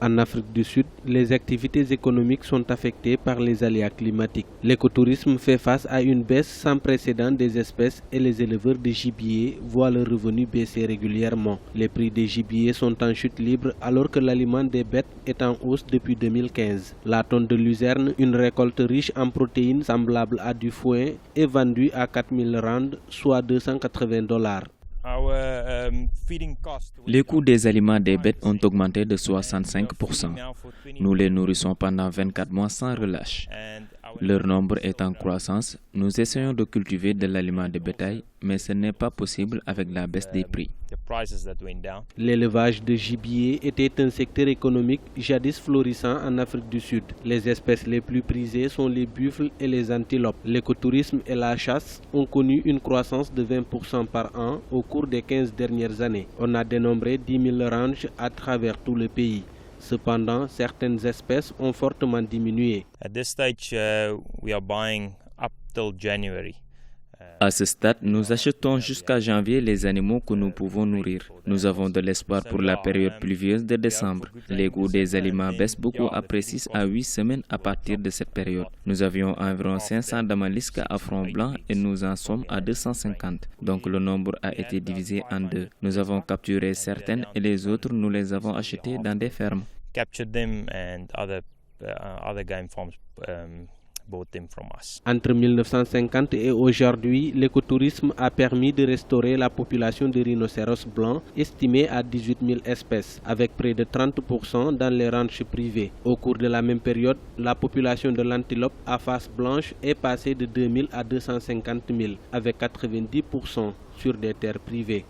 En Afrique du Sud, les activités économiques sont affectées par les aléas climatiques. L'écotourisme fait face à une baisse sans précédent des espèces et les éleveurs de gibier voient leurs revenus baisser régulièrement. Les prix des gibiers sont en chute libre alors que l'aliment des bêtes est en hausse depuis 2015. La tonne de luzerne, une récolte riche en protéines semblable à du foin, est vendue à 4000 rand, soit $280. Les coûts des aliments des bêtes ont augmenté de 65%. Nous les nourrissons pendant 24 mois sans relâche. Leur nombre est en croissance. Nous essayons de cultiver de l'aliment de bétail, mais ce n'est pas possible avec la baisse des prix. L'élevage de gibier était un secteur économique jadis florissant en Afrique du Sud. Les espèces les plus prisées sont les buffles et les antilopes. L'écotourisme et la chasse ont connu une croissance de 20% par an au cours des 15 dernières années. On a dénombré 10 000 ranchs à travers tout le pays. Cependant, certaines espèces ont fortement diminué. À ce stade, nous achetons jusqu'à janvier les animaux que nous pouvons nourrir. Nous avons de l'espoir pour la période pluvieuse de décembre. Les coûts des aliments baissent beaucoup après 6 à 8 semaines à partir de cette période. Nous avions environ 500 damalisques à front blanc et nous en sommes à 250. Donc le nombre a été divisé en deux. Nous avons capturé certaines et les autres, nous les avons achetées dans des fermes. Entre 1950 et aujourd'hui, l'écotourisme a permis de restaurer la population de rhinocéros blancs, estimée à 18 000 espèces, avec près de 30% dans les ranchs privés. Au cours de la même période, la population de l'antilope à face blanche est passée de 2 000 à 250 000, avec 90% sur des terres privées.